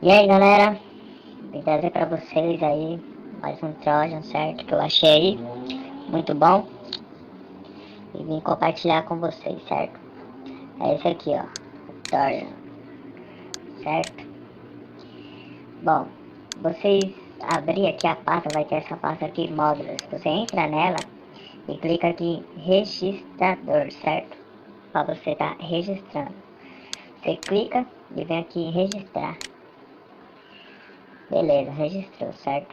E aí galera, vim trazer pra vocês aí mais um Trojan, certo? Que eu achei muito bom e vim compartilhar com vocês, certo? É esse aqui, ó, o Trojan, certo? Bom, vocês abrir aqui a pasta, vai ter essa pasta aqui, módulos. Você entra nela e clica aqui em registrador, certo? Pra você tá registrando. Você clica e vem aqui em registrar. Beleza, registrou, certo?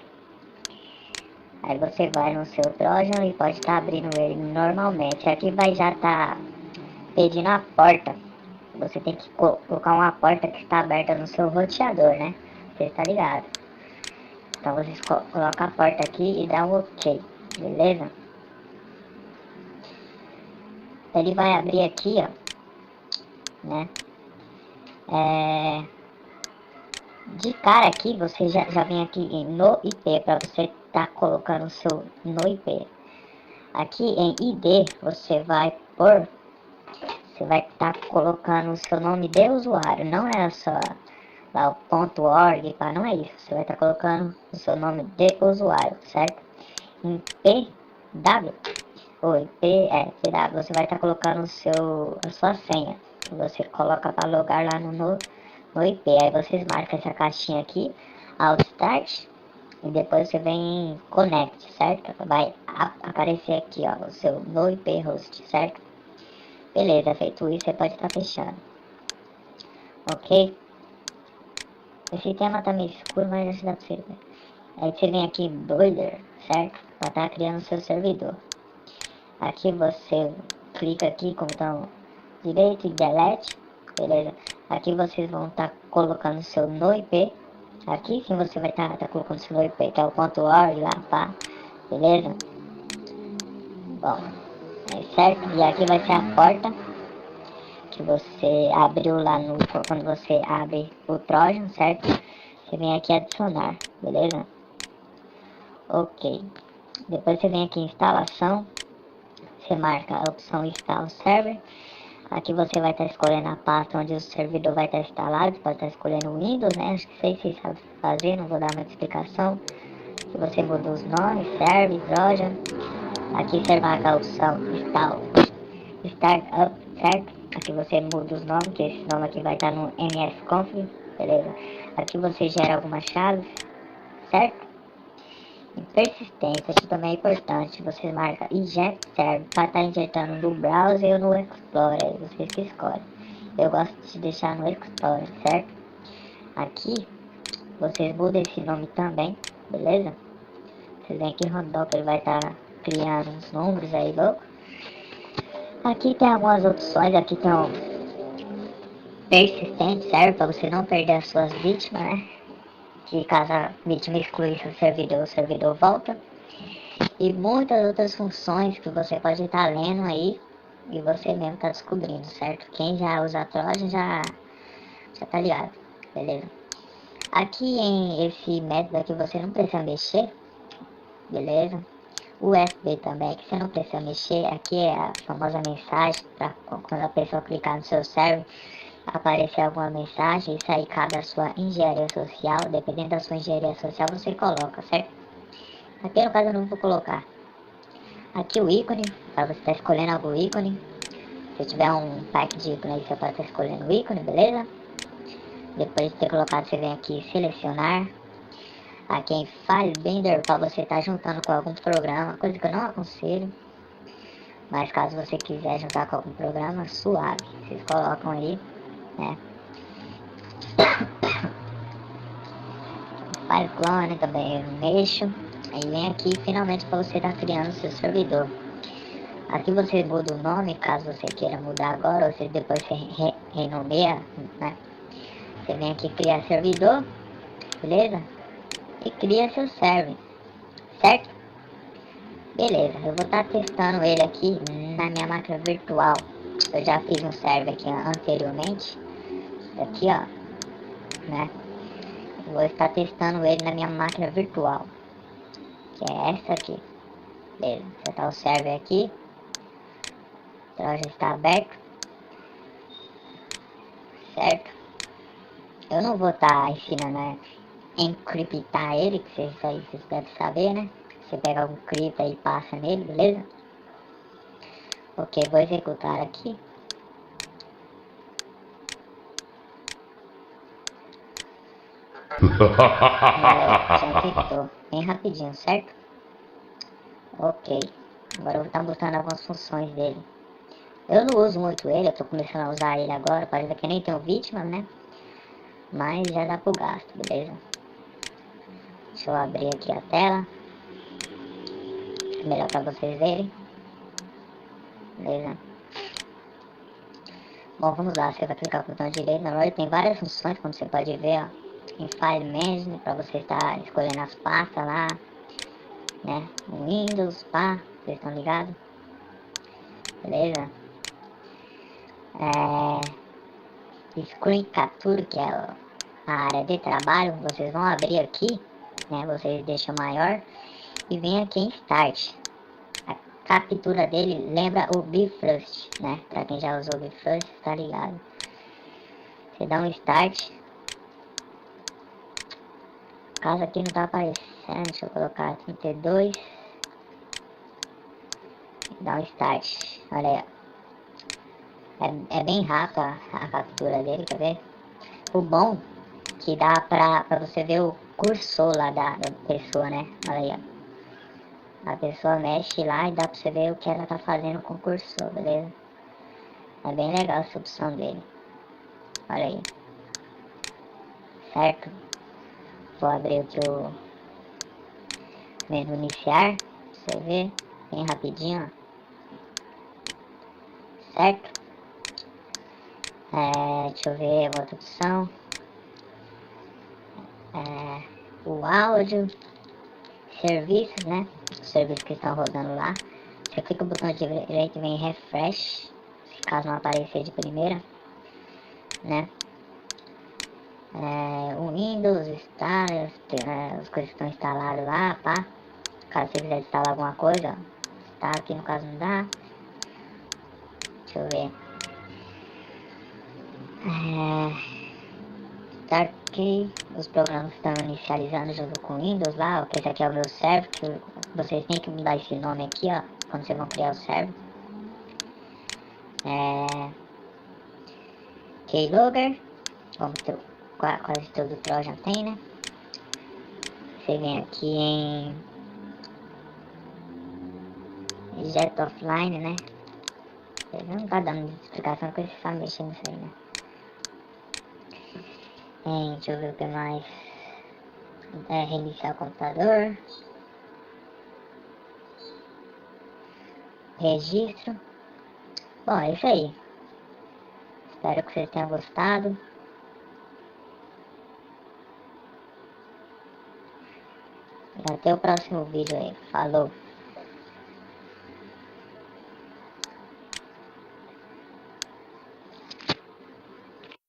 Aí você vai no seu Trojan e pode estar abrindo ele normalmente. Aqui vai já estar pedindo a porta. Você tem que colocar uma porta que está aberta no seu roteador, né? Você está ligado? Então você coloca a porta aqui e dá um OK, beleza? Ele vai abrir aqui, ó, né? De cara aqui, você já vem aqui em no IP, para você estar colocando o seu no IP. Aqui em ID, você vai estar colocando o seu nome de usuário, não é só lá o .org, tá? Não é isso, você vai estar colocando o seu nome de usuário, certo? Em PW, PW, você vai estar colocando a sua senha, que você coloca para logar lá no IP, aí vocês marcam essa caixinha aqui, Alt Start, e depois você vem em Connect, certo? Vai aparecer aqui, ó, o seu no IP host, certo? Beleza, feito isso, você pode estar fechando. Ok? Esse tema tá meio escuro, mas acho que dá pra você ver. Aí você vem aqui em Builder, certo? Pra estar criando seu servidor. Aqui você clica aqui com o botão direito e delete, beleza? Aqui vocês vão estar colocando seu no IP. Aqui sim você vai estar colocando seu no IP, que é o .org lá, pá, beleza? Bom, certo? E aqui vai ser a porta que você abriu lá quando você abre o Trojan, certo? Você vem aqui adicionar, beleza? Ok. Depois você vem aqui em instalação, você marca a opção install server. Aqui você vai estar escolhendo a pasta onde o servidor vai estar instalado. Você pode estar escolhendo o Windows, né? Acho que sei se sabe fazer, não vou dar muita explicação. Aqui você muda os nomes, serve, Trojan. Aqui você marca a opção install startup, certo? Aqui você muda os nomes, que esse nome aqui vai estar no msconfig, beleza? Aqui você gera algumas chaves, certo? E persistência, aqui também é importante, você marca inject serve para estar injetando no browser ou no Explorer, vocês que escolhem. Eu gosto de deixar no Explorer, certo? Aqui vocês mudam esse nome também, beleza? Vocês vêm aqui em Rodop, ele vai estar criando uns números aí louco. Aqui tem algumas opções, aqui tem um persistente, serve para você não perder as suas vítimas, né? Que caso a vítima excluir seu servidor, o servidor volta. E muitas outras funções que você pode estar lendo aí e você mesmo tá descobrindo, certo? Quem já usa Trojan já tá ligado, beleza? Aqui em esse método aqui você não precisa mexer, beleza? O USB também, que você não precisa mexer, aqui é a famosa mensagem, para quando a pessoa clicar no seu server, aparecer alguma mensagem, isso aí cabe a sua engenharia social, dependendo da sua engenharia social você coloca, certo? Aqui no caso eu não vou colocar. Aqui o ícone, para você estar escolhendo algum ícone, se tiver um pack de ícone aí você pode estar escolhendo o ícone, beleza? Depois de ter colocado você vem aqui selecionar. Aqui em FileBender para você estar juntando com algum programa, coisa que eu não aconselho. Mas caso você quiser juntar com algum programa, suave, vocês colocam aí, né? File clone também eu mexo. Aí vem aqui finalmente para você estar criando seu servidor. Aqui você muda o nome, caso você queira mudar agora, ou você depois você renomeia, né? Você vem aqui criar servidor, beleza? E cria seu server, certo? Beleza, eu vou estar testando ele aqui na minha máquina virtual. Eu já fiz um server aqui anteriormente. Aqui ó, né? Eu vou estar testando ele na minha máquina virtual, que é essa aqui. Beleza, já está o server aqui. Então já está aberto, certo? eu não vou estar ensinando a encriptar ele, que vocês devem saber, né? Você pega algum cripta e passa nele, beleza? Ok, vou executar aqui. Já executou, bem rapidinho, certo? Ok, agora eu vou estar mostrando algumas funções dele. Eu não uso muito ele, eu tô começando a usar ele agora, parece que nem tenho vítima, né? Mas já dá pro gasto, beleza? Deixa eu abrir aqui a tela, melhor pra vocês verem. Beleza? Bom, vamos lá, você vai clicar com o botão direito, na verdade tem várias funções, como você pode ver, ó, em File Manager, pra você estar escolhendo as pastas lá, né? Windows, pá, vocês estão ligados? Beleza? Screen Capture, que é a área de trabalho, vocês vão abrir aqui, né? Vocês deixam maior e vem aqui em Start. A captura dele lembra o Bifrost, né? Pra quem já usou o Bifrost, tá ligado? Você dá um Start. Caso aqui não tá aparecendo, deixa eu colocar 32. Dá um Start, olha aí, ó. É bem rápido a captura dele, quer ver? O bom que dá pra você ver o cursor lá da pessoa, né? Olha aí, ó. A pessoa mexe lá e dá pra você ver o que ela tá fazendo com o cursor, beleza? É bem legal essa opção dele. Olha aí. Certo? Vou abrir aqui o menu iniciar, pra você ver, bem rapidinho, ó. Certo? Deixa eu ver a outra opção. O áudio, serviços, né? Os serviços que estão rodando lá. Você clica no botão direito e vem refresh, caso não aparecer de primeira, né? O Windows, está, as coisas que estão instaladas lá, pá. Caso você quiser instalar alguma coisa, tá, aqui no caso não dá. Deixa eu ver. Tá aqui, os programas estão inicializando junto com o Windows lá, ó, que esse aqui é o meu server, que vocês têm que mudar esse nome aqui, ó, quando vocês vão criar o server. Keylogger, como quase todo Trojan tem, né? Você vem aqui em Jet Offline, né? Não tá dando explicação porque você sabe mexer nisso aí, né? Deixa eu ver o que mais. Reiniciar o computador. Registro. Bom, é isso aí. Espero que vocês tenham gostado. E até o próximo vídeo aí. Falou!